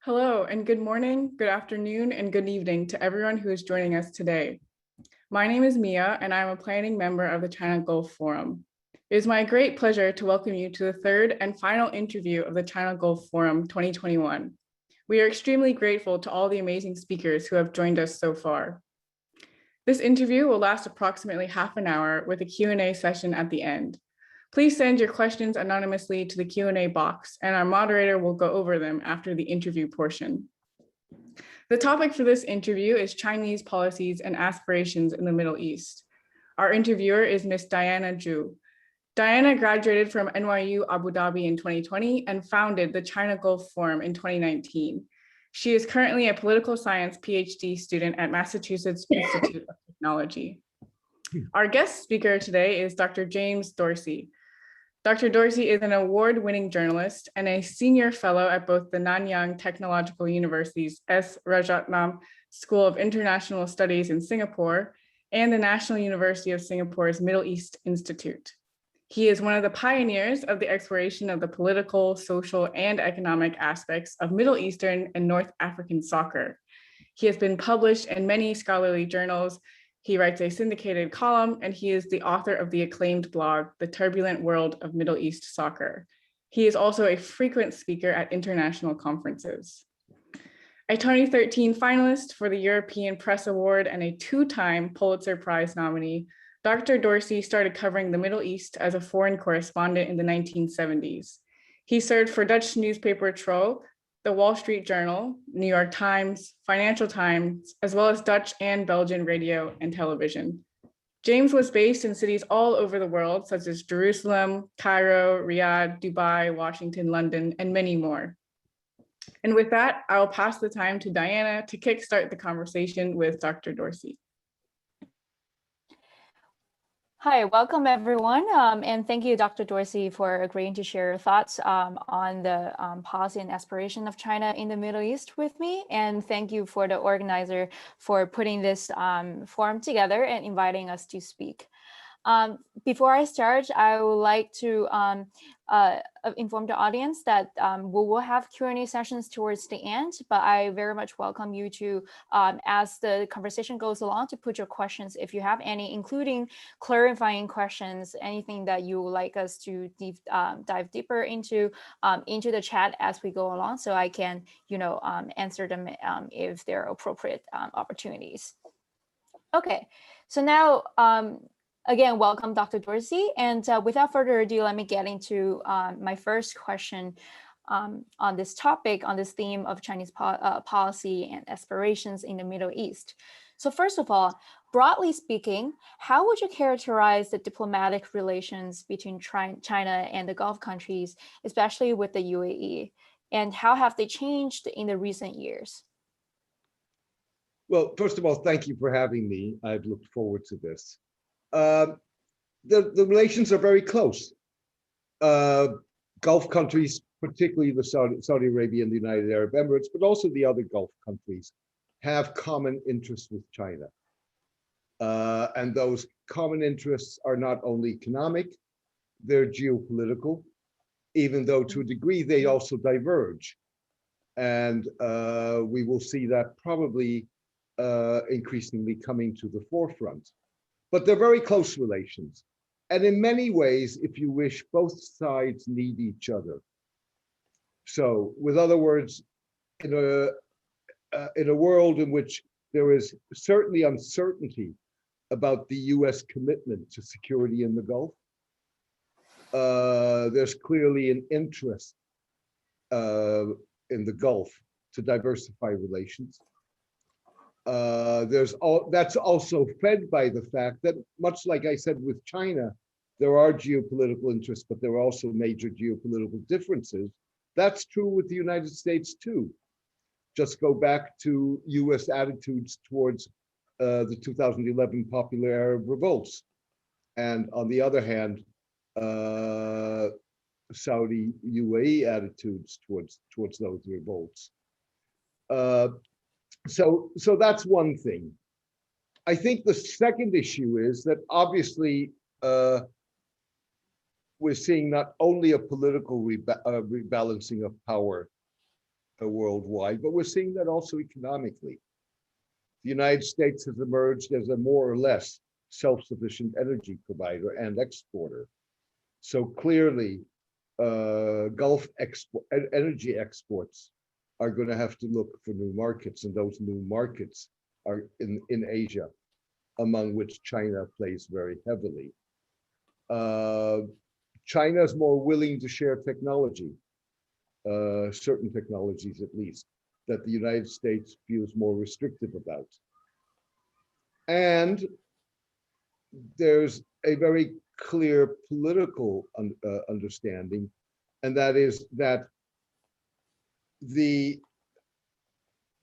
Hello, and good morning, good afternoon, and good evening to everyone who is joining us today. My name is Mia, and I'm a planning member of the China Gulf Forum. It is my great pleasure to welcome you to the third and final interview of the China Gulf Forum 2021. We are extremely grateful to all the amazing speakers who have joined us so far. This interview will last approximately half an hour with a Q&A session at the end. Please send your questions anonymously to the Q&A box, and our moderator will go over them after the interview portion. The topic for this interview is Chinese policies and aspirations in the Middle East. Our interviewer is Ms. Diana Zhu. Diana graduated from NYU Abu Dhabi in 2020 and founded the China Gulf Forum in 2019. She is currently a political science PhD student at Massachusetts Institute of Technology. Our guest speaker today is Dr. James Dorsey. Dr. Dorsey is an award-winning journalist and a senior fellow at both the Nanyang Technological University's S. Rajaratnum School of International Studies in Singapore and the National University of Singapore's Middle East Institute. He is one of the pioneers of the exploration of the political, social, and economic aspects of Middle Eastern and North African soccer. He has been published in many scholarly journals. He writes a syndicated column, and he is the author of the acclaimed blog, The Turbulent World of Middle East Soccer. He is also a frequent speaker at international conferences. A 2013 finalist for the European Press Award and a two-time Pulitzer Prize nominee, Dr. Dorsey started covering the Middle East as a foreign correspondent in the 1970s. He served for Dutch newspaper Trouw, the Wall Street Journal, New York Times, Financial Times, as well as Dutch and Belgian radio and television. James was based in cities all over the world, such as Jerusalem, Cairo, Riyadh, Dubai, Washington, London, and many more. And with that, I'll pass the time to Diana to kickstart the conversation with Dr. Dorsey. Hi, welcome everyone, and thank you, Dr. Dorsey, for agreeing to share your thoughts on the policy and aspiration of China in the Middle East with me. And thank you for the organizer for putting this forum together and inviting us to speak. Before I start, I would like to inform the audience that we will have Q&A sessions towards the end, but I very much welcome you to, as the conversation goes along, to put your questions if you have any, including clarifying questions, anything that you would like us to dive deeper into the chat as we go along, so I can, answer them if they're appropriate opportunities. Okay, so now, again, welcome, Dr. Dorsey. And without further ado, let me get into my first question on this topic, on this theme of Chinese policy and aspirations in the Middle East. So first of all, broadly speaking, how would you characterize the diplomatic relations between China and the Gulf countries, especially with the UAE? And how have they changed in the recent years? Well, first of all, thank you for having me. I've looked forward to this. The relations are very close. Gulf countries, particularly the Saudi Arabia and the United Arab Emirates, but also the other Gulf countries, have common interests with China. And those common interests are not only economic, they're geopolitical, even though to a degree they also diverge. And we will see that probably increasingly coming to the forefront. But they're very close relations. And in many ways, if you wish, both sides need each other. So with other words, in a world in which there is certainly uncertainty about the US commitment to security in the Gulf, there's clearly an interest in the Gulf to diversify relations. That's also fed by the fact that, much like I said with China, there are geopolitical interests, but there are also major geopolitical differences. That's true with the United States too. Just go back to US attitudes towards the 2011 popular Arab revolts. And on the other hand, Saudi UAE attitudes towards those revolts. So that's one thing. I think the second issue is that obviously we're seeing not only a political rebalancing of power worldwide, but we're seeing that also economically. The United States has emerged as a more or less self-sufficient energy provider and exporter. So clearly, Gulf energy exports are going to have to look for new markets, and those new markets are in Asia, among which China plays very heavily. China is more willing to share technology, certain technologies at least, that the United States feels more restrictive about. And there's a very clear political understanding, and that is that the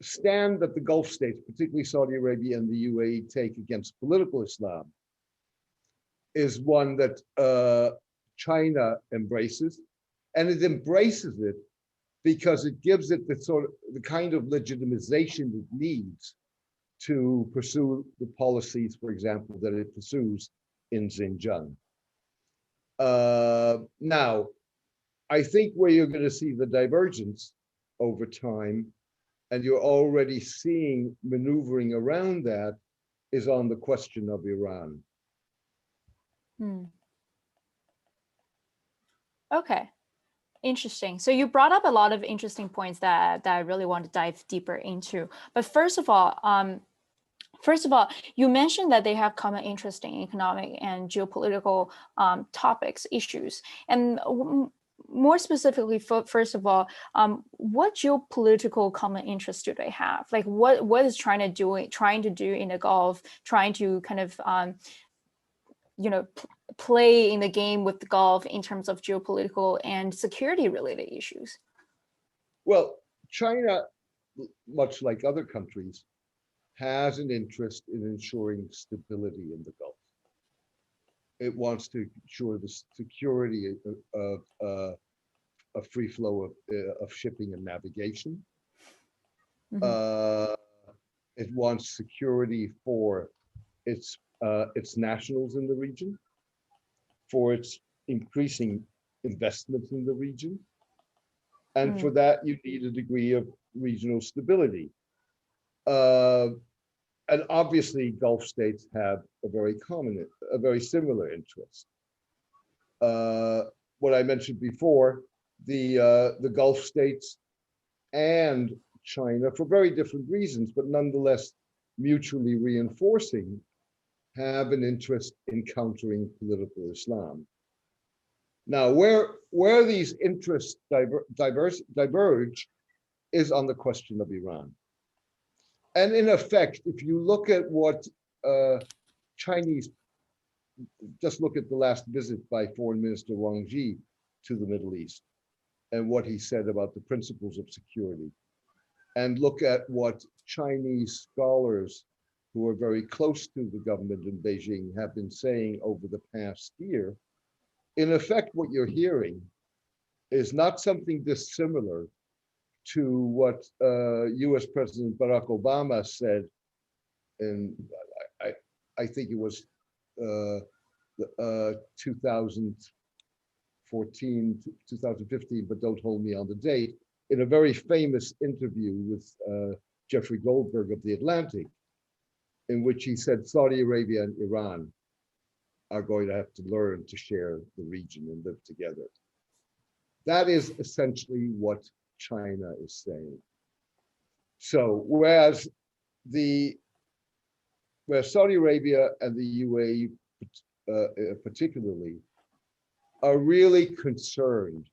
stand that the Gulf states, particularly Saudi Arabia and the UAE, take against political Islam is one that China embraces, and it embraces it because it gives it the kind of legitimization it needs to pursue the policies, for example, that it pursues in Xinjiang. Now, I think where you're going to see the divergence over time, and you're already seeing maneuvering around that, is on the question of Iran. Okay, interesting. So you brought up a lot of interesting points that I really want to dive deeper into. But first of all, you mentioned that they have common interest in economic and geopolitical topics, issues. And more specifically, first of all, what geopolitical common interests do they have? Like what is China trying to do in the Gulf, trying to kind of, play in the game with the Gulf in terms of geopolitical and security related issues? Well, China, much like other countries, has an interest in ensuring stability in the Gulf. It wants to ensure the security of a free flow of shipping and navigation. It wants security for its nationals in the region, for its increasing investments in the region. And for that, you need a degree of regional stability. And obviously, Gulf states have a very similar interest. What I mentioned before, the Gulf states and China, for very different reasons, but nonetheless mutually reinforcing, have an interest in countering political Islam. Now, where these interests diverge is on the question of Iran. And in effect, if you look at what just look at the last visit by Foreign Minister Wang Yi to the Middle East and what he said about the principles of security, and look at what Chinese scholars who are very close to the government in Beijing have been saying over the past year, in effect, what you're hearing is not something dissimilar to what US President Barack Obama said in, I think it was 2014, 2015, but don't hold me on the date, in a very famous interview with Jeffrey Goldberg of The Atlantic, in which he said Saudi Arabia and Iran are going to have to learn to share the region and live together. That is essentially what China is saying. So where Saudi Arabia and the UAE particularly are really concerned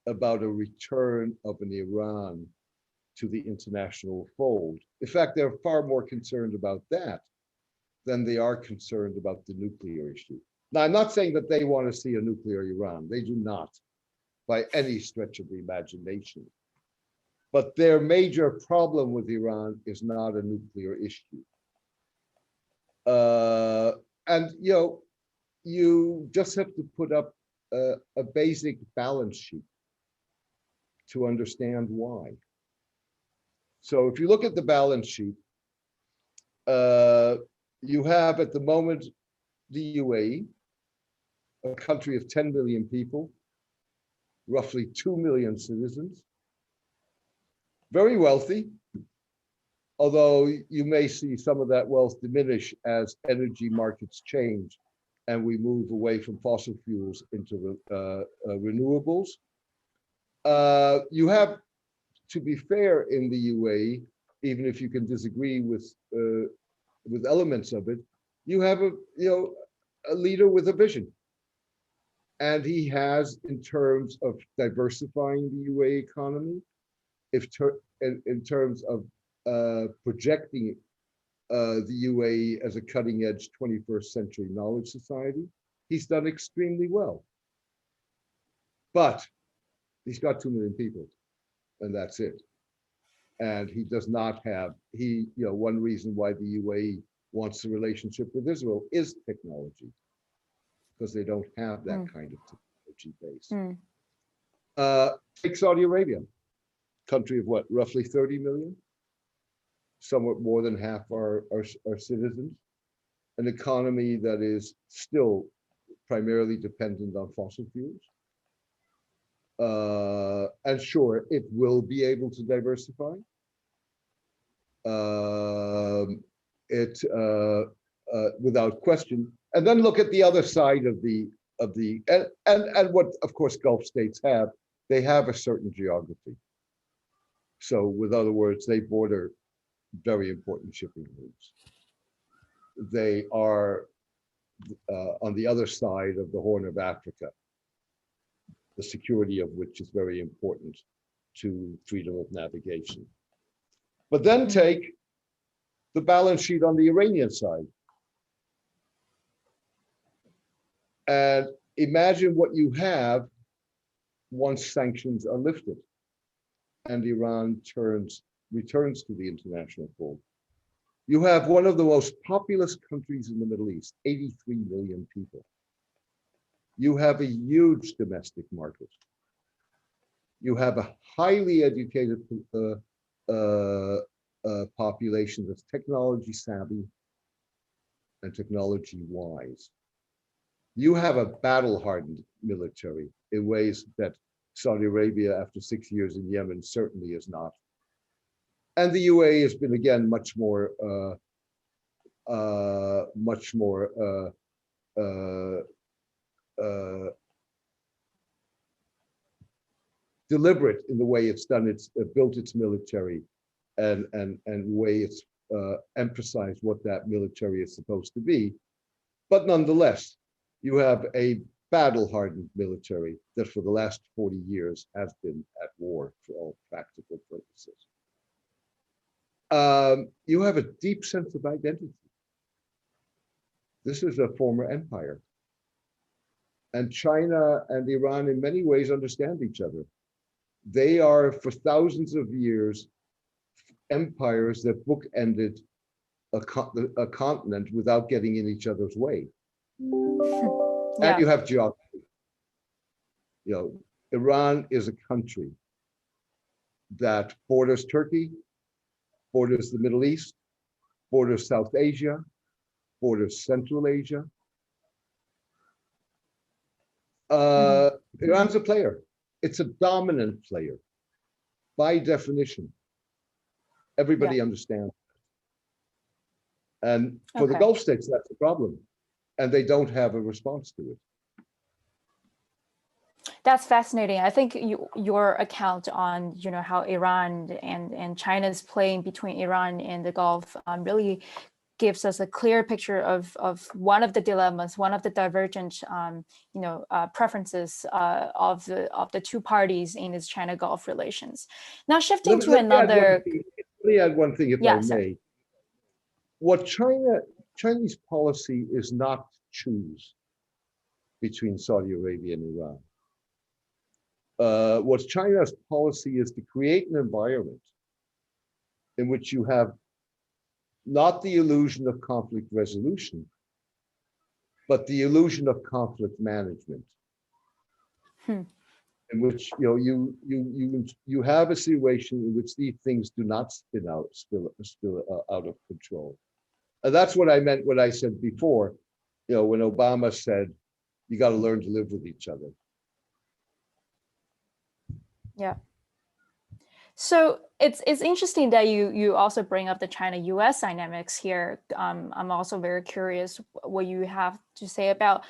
about a return of an Iran to the international fold. In fact, they're far more concerned about that than they are concerned about the nuclear issue. Now, I'm not saying that they want to see a nuclear Iran. They do not, by any stretch of the imagination. But their major problem with Iran is not a nuclear issue. And you just have to put up a basic balance sheet to understand why. So if you look at the balance sheet, you have at the moment the UAE, a country of 10 million people, roughly 2 million citizens, very wealthy, although you may see some of that wealth diminish as energy markets change and we move away from fossil fuels into renewables. You have, to be fair, in the UAE, even if you can disagree with elements of it, you have a leader with a vision, and he has, in terms of diversifying the UAE economy, in terms of projecting the UAE as a cutting-edge 21st century knowledge society, he's done extremely well. But he's got 2 million people, and that's it. And he does not have, one reason why the UAE wants a relationship with Israel is technology, because they don't have that kind of technology base. Take Saudi Arabia, country of what, roughly 30 million? Somewhat more than half are citizens, an economy that is still primarily dependent on fossil fuels. And sure, it will be able to diversify. Without question. And then look at the other side of the and what, of course, Gulf states have. They have a certain geography. So, with other words, they border very important shipping routes. They are on the other side of the Horn of Africa, the security of which is very important to freedom of navigation. But then take the balance sheet on the Iranian side. And imagine what you have once sanctions are lifted and Iran returns to the international fold. You have one of the most populous countries in the Middle East, 83 million people. You have a huge domestic market. You have a highly educated population that's technology savvy and technology wise. You have a battle-hardened military in ways that Saudi Arabia, after 6 years in Yemen, certainly is not. And the UAE has been, again, much more deliberate in the way it's done. It's built its military and way it's emphasized what that military is supposed to be. But nonetheless, you have a battle-hardened military that for the last 40 years has been at war for all practical purposes. You have a deep sense of identity. This is a former empire. And China and Iran in many ways understand each other. They are, for thousands of years, empires that bookended a continent without getting in each other's way. Yeah. And you have geography. Iran is a country that borders Turkey, borders the Middle East, borders South Asia, borders Central Asia. Iran's a player. It's a dominant player by definition. Everybody understands. And for the Gulf states, that's a problem. And they don't have a response to it. That's fascinating. I think your account on how Iran and China's playing between Iran and the Gulf really gives us a clear picture of one of the dilemmas, one of the divergent preferences of the two parties in this China-Gulf relations. Now shifting to another. Let me add one thing, if I may. Sorry. What Chinese policy is not to choose between Saudi Arabia and Iran. What China's policy is to create an environment in which you have not the illusion of conflict resolution, but the illusion of conflict management. In which you have a situation in which these things do not spill out of control. And that's what I meant when I said before, when Obama said, you got to learn to live with each other. Yeah. So it's interesting that you also bring up the China-US dynamics here. I'm also very curious what you have to say about,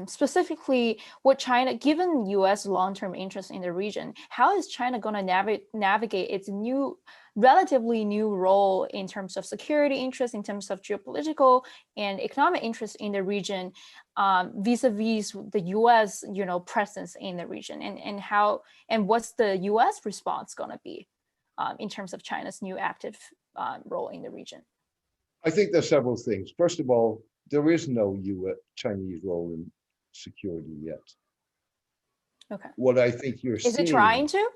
specifically what China, given US long-term interest in the region, how is China going to navigate its relatively new role in terms of security interest, in terms of geopolitical and economic interest in the region, vis-a-vis the US, presence in the region, and what's the US response going to be in terms of China's new active role in the region? I think there's several things. First of all, there is no Chinese role in security yet. Okay. What I think you're Is seeing, it trying to?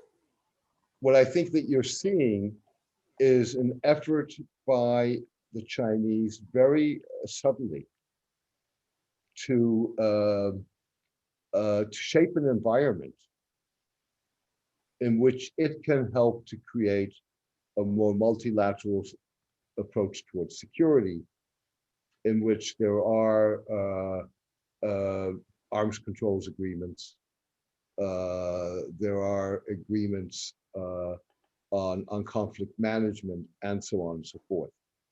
what I think that you're seeing is an effort by the Chinese very subtly to shape an environment in which it can help to create a more multilateral approach towards security, in which there are arms controls agreements, there are agreements on conflict management, and so on and so forth.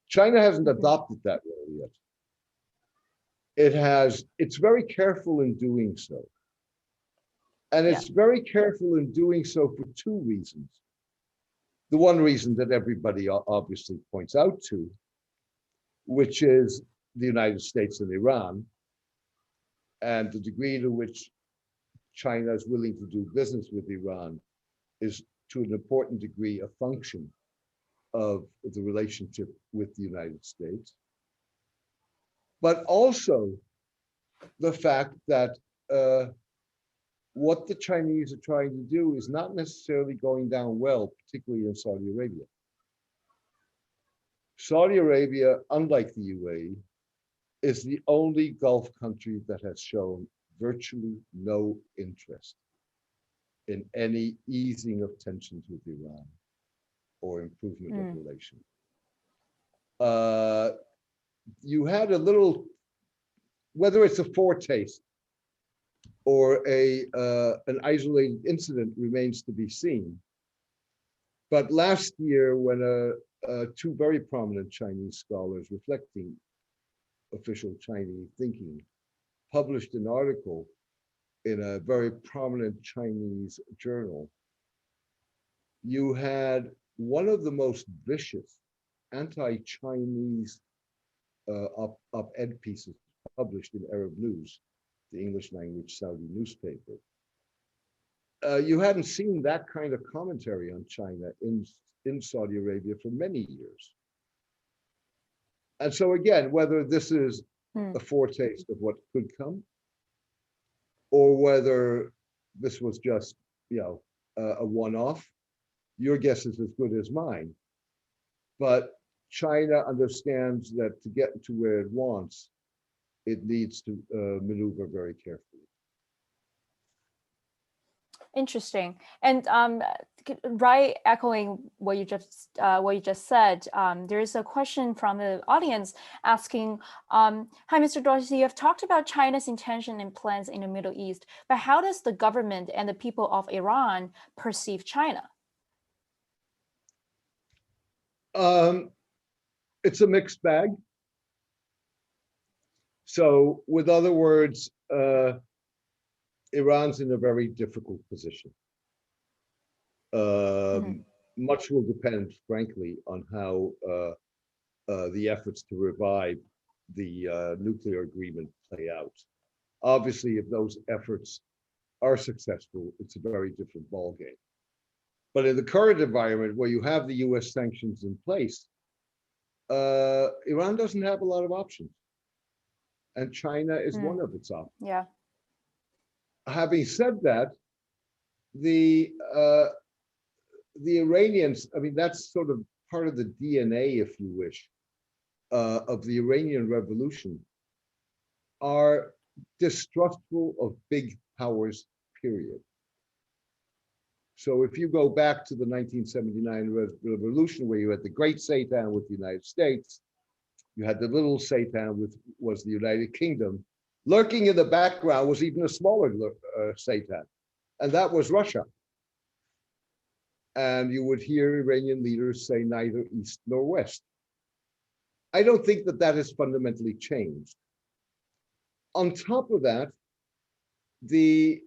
China hasn't adopted that role yet. It's very careful in doing so. And it's very careful in doing so for two reasons. The one reason that everybody obviously points out to, which is the United States and Iran, and the degree to which China is willing to do business with Iran is to an important degree a function of the relationship with the United States. But also the fact that what the Chinese are trying to do is not necessarily going down well, particularly in Saudi Arabia. Saudi Arabia, unlike the UAE, is the only Gulf country that has shown virtually no interest in any easing of tensions with Iran or improvement of relations. You had a little, whether it's a foretaste or an isolated incident remains to be seen. But last year, when two very prominent Chinese scholars reflecting official Chinese thinking published an article in a very prominent Chinese journal, you had one of the most vicious anti-Chinese op-ed pieces published in Arab News, the English language Saudi newspaper. You hadn't seen that kind of commentary on China in Saudi Arabia for many years. And so again, whether this is a foretaste of what could come, or whether this was just, a one-off, your guess is as good as mine. But China understands that to get to where it wants, it needs to maneuver very carefully. Interesting. And right, echoing what you just said, there is a question from the audience asking, hi, Mr. Dorsey, you have talked about China's intention and plans in the Middle East, but how does the government and the people of Iran perceive China? It's a mixed bag. So, with other words, Iran's in a very difficult position. Much will depend, frankly, on how the efforts to revive the nuclear agreement play out. Obviously, if those efforts are successful, it's a very different ballgame. But in the current environment where you have the US sanctions in place, Iran doesn't have a lot of options. And China is one of its options. Yeah. Having said that, the Iranians, I mean, that's sort of part of the DNA, if you wish, of the Iranian revolution, are distrustful of big powers, period. So if you go back to the 1979 revolution, where you had the great Satan with the United States, you had the little Satan was the United Kingdom. Lurking in the background was even a smaller Satan, and that was Russia. and you would hear Iranian leaders say neither east nor west. I don't think that that has fundamentally changed. On top of that, the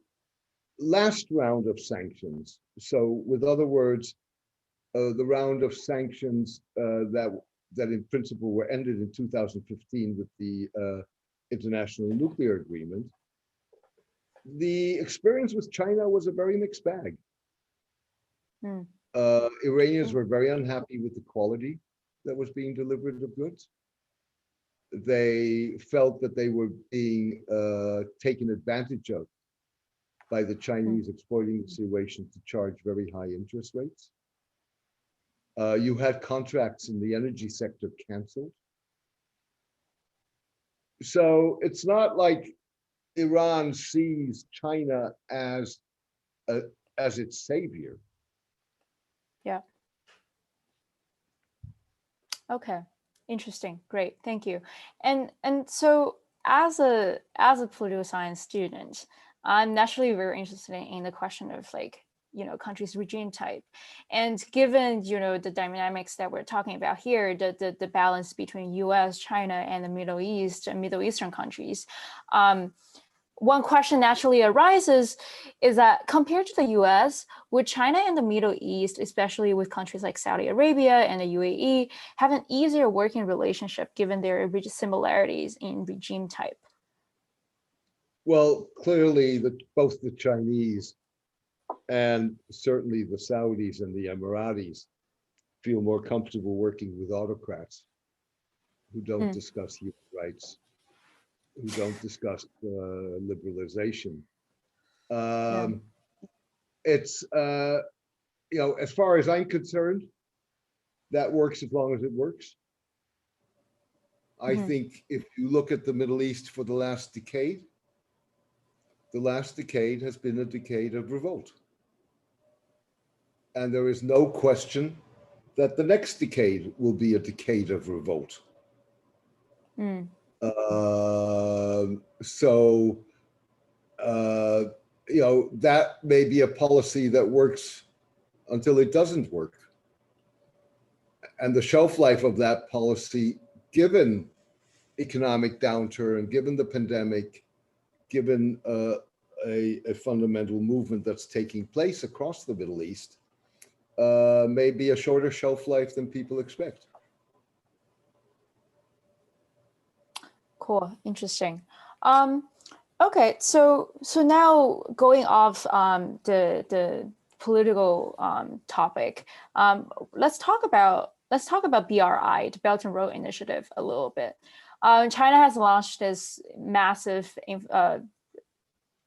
last round of sanctions, so with other words, the round of sanctions that in principle were ended in 2015 with the International Nuclear Agreement, the experience with China was a very mixed bag. Iranians were very unhappy with the quality that was being delivered of goods. They felt that they were being taken advantage of by the Chinese, exploiting the situation to charge very high interest rates. You had contracts in the energy sector canceled. So it's not like Iran sees China as its savior. Yeah. Okay. Interesting. Great. Thank you. And so as a political science student, I'm naturally very interested in the question of like, country's regime type. And given, the dynamics that we're talking about here, the balance between US, China, and the Middle East and Middle Eastern countries, one question naturally arises is that compared to the US, would China and the Middle East, especially with countries like Saudi Arabia and the UAE, have an easier working relationship given their similarities in regime type? Well, clearly both the Chinese and certainly the Saudis and the Emiratis feel more comfortable working with autocrats who don't discuss human rights, who don't discuss liberalization. It's, as far as I'm concerned, that works as long as it works. I think if you look at the Middle East for the last decade has been a decade of revolt. And there is no question that the next decade will be a decade of revolt. That may be a policy that works until it doesn't work. And the shelf life of that policy, given economic downturn, given the pandemic, given a fundamental movement that's taking place across the Middle East, may be a shorter shelf life than people expect. Cool, interesting. Okay, so now going off the political topic, let's talk about BRI, the Belt and Road Initiative, a little bit. China has launched this massive,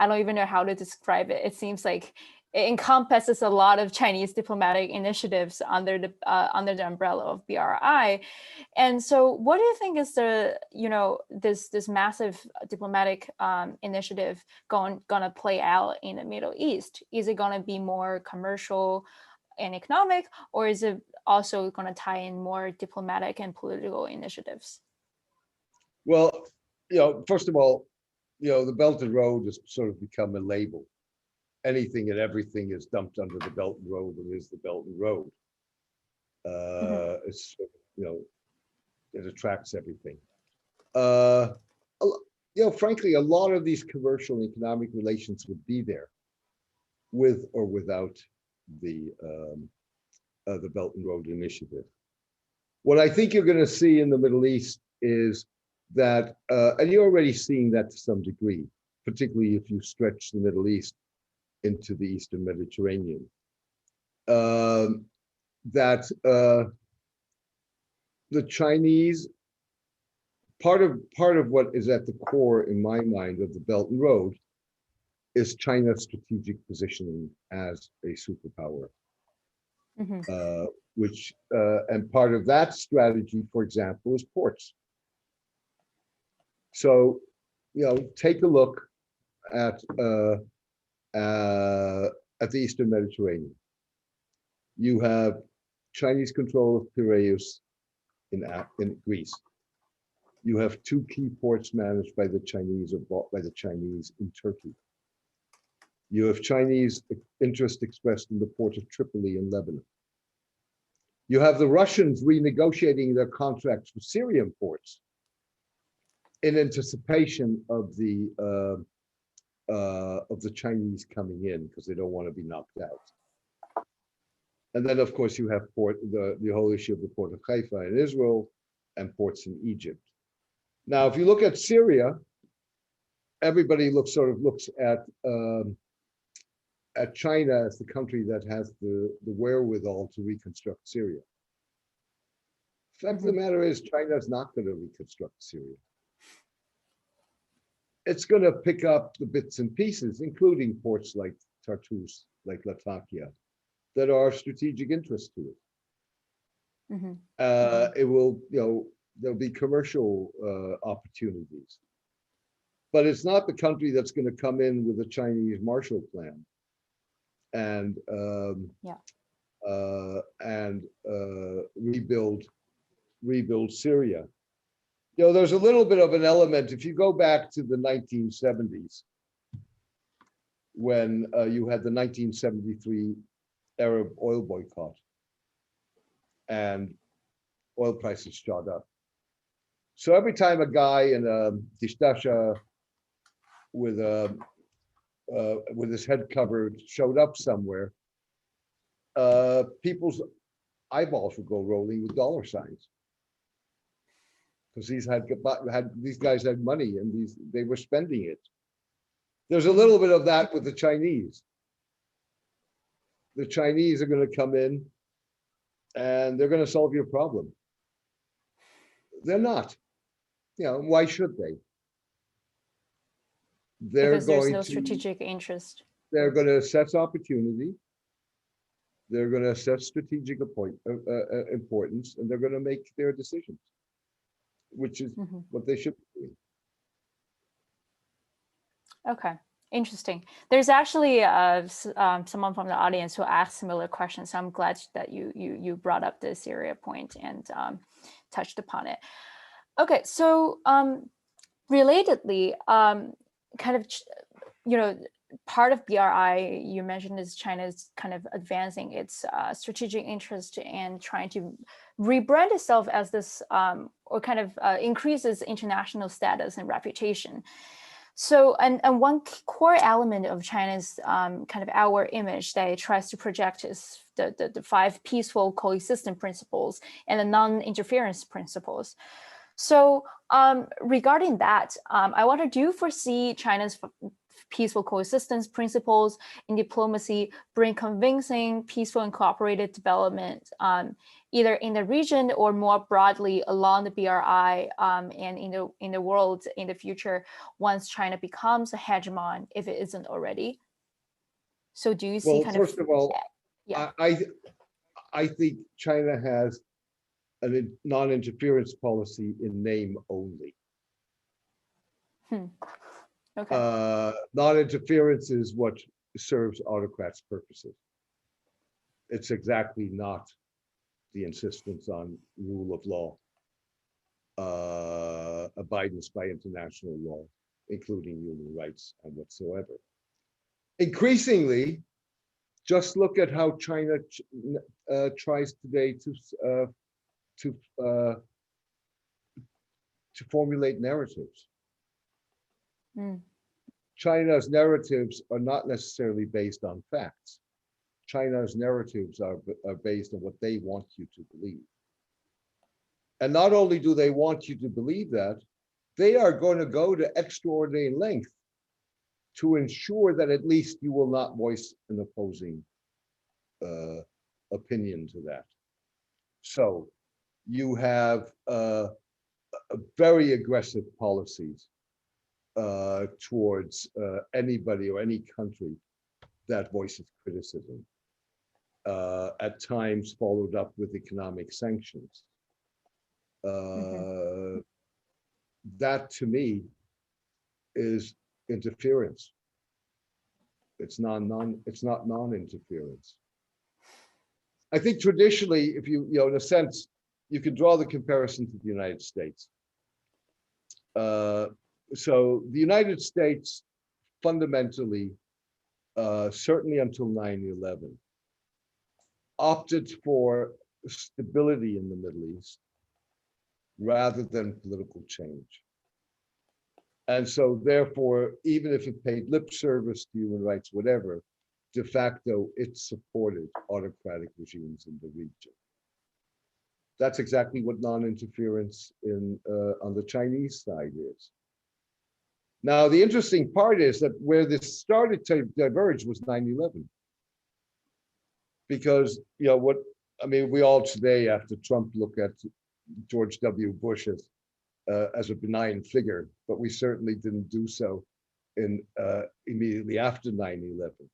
I don't even know how to describe it. It seems like it encompasses a lot of Chinese diplomatic initiatives under the umbrella of BRI. And so what do you think is this massive diplomatic initiative gonna play out in the Middle East? Is it gonna be more commercial and economic, or is it also gonna tie in more diplomatic and political initiatives? Well, first of all, the Belt and Road has sort of become a label. Anything and everything is dumped under the Belt and Road and is the Belt and Road. It's, it attracts everything. Frankly, a lot of these commercial and economic relations would be there with or without the Belt and Road Initiative. What I think you're going to see in the Middle East is that, and you're already seeing that to some degree, particularly if you stretch the Middle East into the Eastern Mediterranean, that the Chinese, part of what is at the core, in my mind, of the Belt and Road is China's strategic positioning as a superpower. And part of that strategy, for example, is ports. So, take a look at the Eastern Mediterranean. You have Chinese control of Piraeus in Greece. You have two key ports managed by the Chinese or bought by the Chinese in Turkey. You have Chinese interest expressed in the port of Tripoli in Lebanon. You have the Russians renegotiating their contracts with Syrian ports in anticipation of the Chinese coming in because they don't want to be knocked out. And then, of course, you have the whole issue of the port of Haifa in Israel and ports in Egypt. Now, if you look at Syria, everybody looks at China as the country that has the wherewithal to reconstruct Syria. The fact of the matter is, China is not going to reconstruct Syria. It's going to pick up the bits and pieces, including ports like Tartus, like Latakia, that are of strategic interest to it. It will, there'll be commercial opportunities. But it's not the country that's going to come in with a Chinese Marshall Plan and rebuild Syria. There's a little bit of an element, if you go back to the 1970s, when you had the 1973 Arab oil boycott and oil prices shot up. So every time a guy in a distasha with his head covered showed up somewhere, people's eyeballs would go rolling with dollar signs. Because these guys had money and they were spending it. There's a little bit of that with the Chinese. The Chinese are going to come in and they're going to solve your problem. They're not. Why should they? Because there's no strategic interest. They're going to assess opportunity. They're going to assess strategic importance, and they're going to make their decisions, which is what they should be doing. Okay, interesting. There's actually someone from the audience who asked similar questions. So I'm glad that you brought up the Syria point and touched upon it. Okay, so relatedly, kind of, part of BRI you mentioned is China's kind of advancing its strategic interest and trying to rebrand itself as this, or kind of increases international status and reputation. So, and one core element of China's kind of our image that it tries to project is the 5 peaceful coexistence principles and the non-interference principles. So regarding that, I wonder, do you foresee China's peaceful coexistence principles in diplomacy bring convincing, peaceful and cooperative development, either in the region or more broadly along the BRI and in the world in the future once China becomes a hegemon, if it isn't already? So do you see first of all, I think China has a non-interference policy in name only. Okay. Non-interference is what serves autocrats' purposes. It's exactly not the insistence on rule of law, abidance by international law, including human rights and whatsoever. Increasingly, just look at how China tries today to formulate narratives. China's narratives are not necessarily based on facts. China's narratives are based on what they want you to believe. And not only do they want you to believe that, they are going to go to extraordinary length to ensure that at least you will not voice an opposing opinion to that. So you have very aggressive policies towards anybody or any country that voices criticism, at times followed up with economic sanctions. That to me is interference. It's not non-interference. I think traditionally, if you in a sense, you can draw the comparison to the United States. So the United States fundamentally certainly until 9/11, opted for stability in the Middle East rather than political change. And so therefore, even if it paid lip service to human rights, whatever, de facto, it supported autocratic regimes in the region. That's exactly what non-interference on the Chinese side is. Now, the interesting part is that where this started to diverge was 9/11. Because, we all today, after Trump, look at George W. Bush as a benign figure, but we certainly didn't do so immediately after 9/11.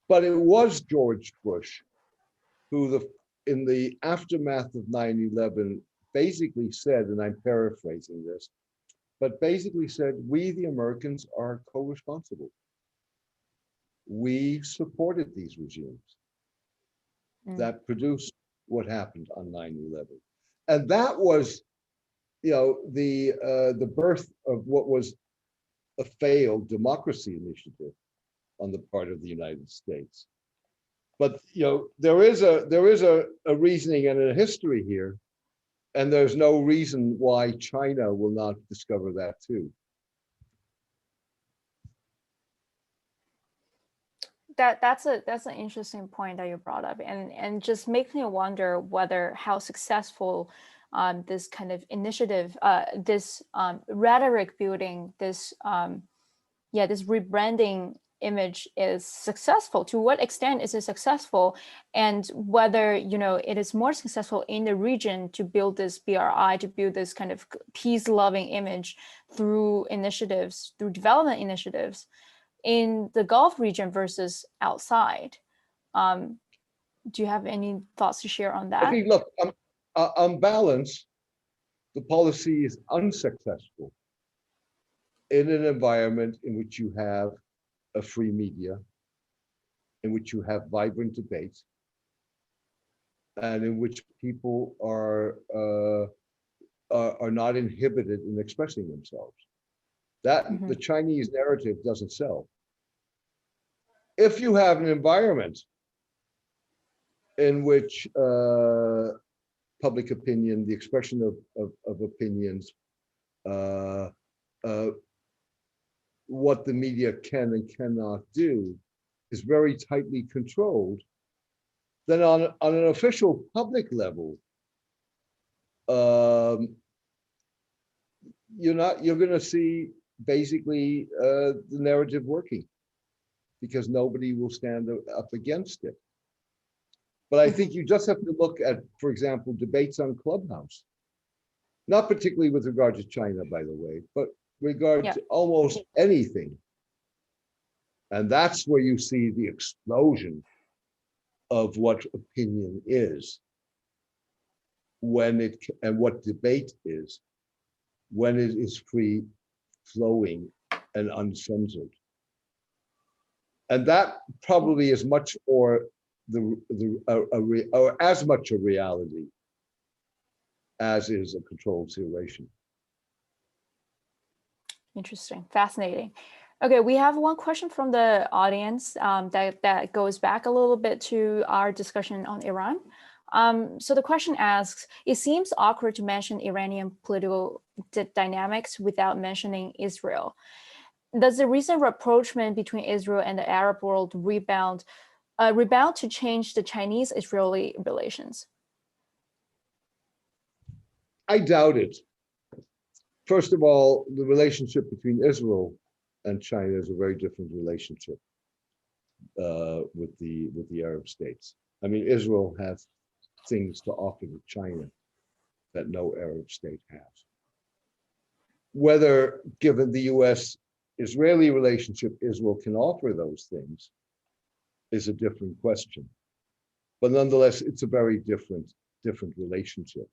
But it was George Bush who, in the aftermath of 9/11, basically said, and I'm paraphrasing this, but basically said, we, the Americans, are co-responsible. We supported these regimes that produced what happened on 9/11. And that was, the birth of what was a failed democracy initiative on the part of the United States. But there is a reasoning and a history here, and there's no reason why China will not discover that too. That's an interesting point that you brought up, and just makes me wonder whether how successful this kind of initiative, this rhetoric building, this rebranding image is successful. To what extent is it successful, and whether it is more successful in the region to build this BRI, to build this kind of peace-loving image through initiatives, through development initiatives in the Gulf region versus outside. Do you have any thoughts to share on that? Okay, look, on balance, the policy is unsuccessful in an environment in which you have a free media, in which you have vibrant debate, and in which people are not inhibited in expressing themselves. That the Chinese narrative doesn't sell. If you have an environment in which public opinion, the expression of opinions, what the media can and cannot do is very tightly controlled, then on an official public level, you're going to see basically the narrative working, because nobody will stand up against it. But I think you just have to look at, for example, debates on Clubhouse, not particularly with regard to China, by the way, but regard to almost anything. And that's where you see the explosion of what opinion is, and what debate is, when it is free flowing and uncensored. And that probably is much more or as much a reality as is a controlled situation. Interesting, fascinating. Okay, we have one question from the audience that goes back a little bit to our discussion on Iran. So the question asks, it seems awkward to mention Iranian political dynamics without mentioning Israel. Does the recent rapprochement between Israel and the Arab world rebound to change the Chinese-Israeli relations? I doubt it. First of all, the relationship between Israel and China is a very different relationship with the Arab states. I mean, Israel has things to offer to China that no Arab state has. Whether, given the US-Israeli relationship, Israel can offer those things is a different question. But nonetheless, it's a very different relationship.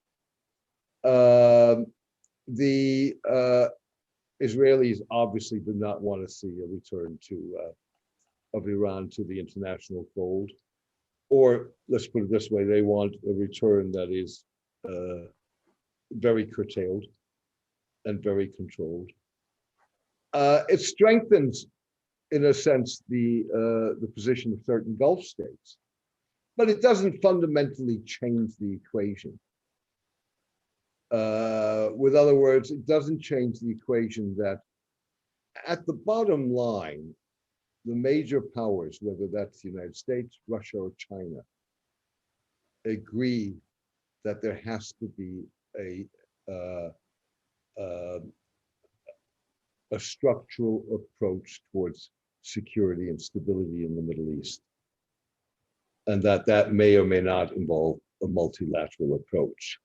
The Israelis obviously do not want to see a return of Iran to the international fold, or let's put it this way, they want a return that is very curtailed and very controlled. It strengthens in a sense, the position of certain Gulf states, but it doesn't fundamentally change the equation. With other words, it doesn't change the equation that at the bottom line, the major powers, whether that's the United States, Russia, or China, agree that there has to be a structural approach towards security and stability in the Middle East, and that may or may not involve a multilateral approach.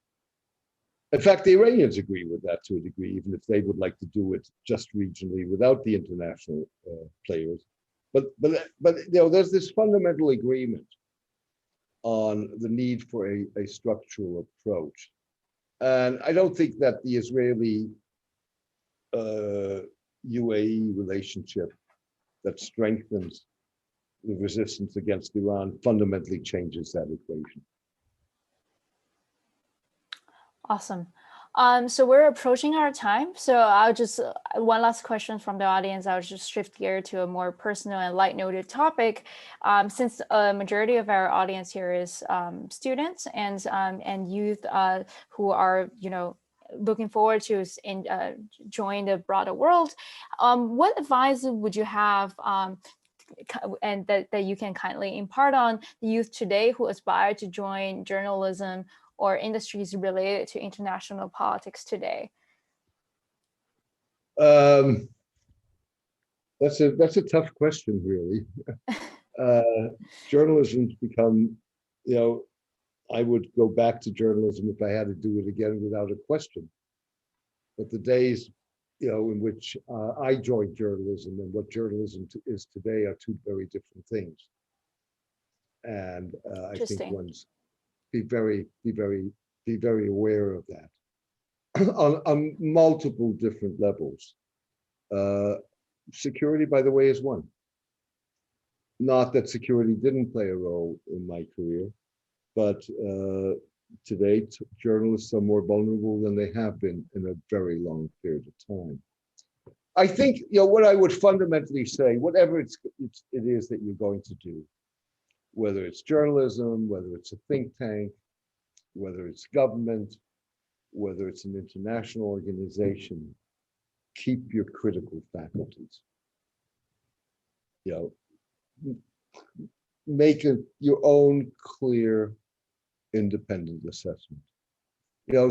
In fact, the Iranians agree with that to a degree, even if they would like to do it just regionally without the international players. But there's this fundamental agreement on the need for a structural approach. And I don't think that the Israeli UAE relationship that strengthens the resistance against Iran fundamentally changes that equation. Awesome. So we're approaching our time. So I'll just, one last question from the audience. I'll just shift gear to a more personal and light-noted topic. Since a majority of our audience here is students and youth who are, looking forward to join the broader world, what advice would you have and that you can kindly impart on the youth today who aspire to join journalism or industries related to international politics today? That's a tough question, really. Journalism's become, I would go back to journalism if I had to do it again without a question. But the days, in which I joined journalism and what journalism is today are two very different things. And I think one's be very aware of that on multiple different levels. Security, by the way, is one. Not that security didn't play a role in my career, but today journalists are more vulnerable than they have been in a very long period of time. I think what I would fundamentally say, whatever it is that you're going to do, whether it's journalism, whether it's a think tank, whether it's government, whether it's an international organization, keep your critical faculties. Make your own clear, independent assessment.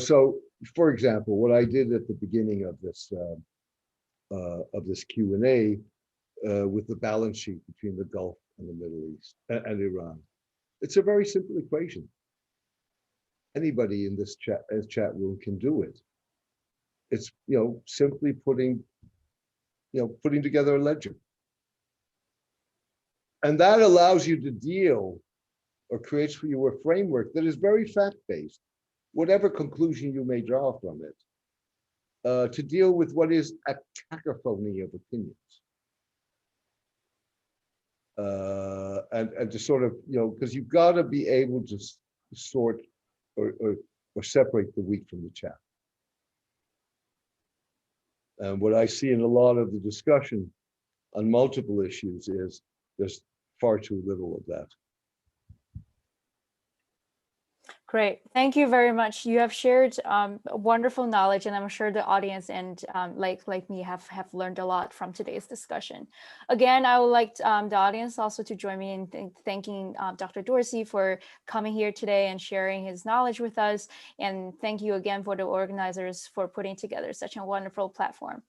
So for example, what I did at the beginning of this Q&A with the balance sheet between the Gulf and the Middle East and Iran, it's a very simple equation. Anybody in this chat room can do it. It's simply putting together a ledger, and that allows you to deal or creates for you a framework that is very fact-based, whatever conclusion you may draw from it, to deal with what is a cacophony of opinions. And to sort of, because you've got to be able to sort or separate the wheat from the chaff. And what I see in a lot of the discussion on multiple issues is there's far too little of that. Great. Thank you very much. You have shared wonderful knowledge, and I'm sure the audience and like me have learned a lot from today's discussion. Again, I would like the audience also to join me in thanking Dr. Dorsey for coming here today and sharing his knowledge with us. And thank you again for the organizers for putting together such a wonderful platform.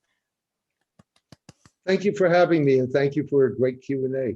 Thank you for having me, and thank you for a great Q&A.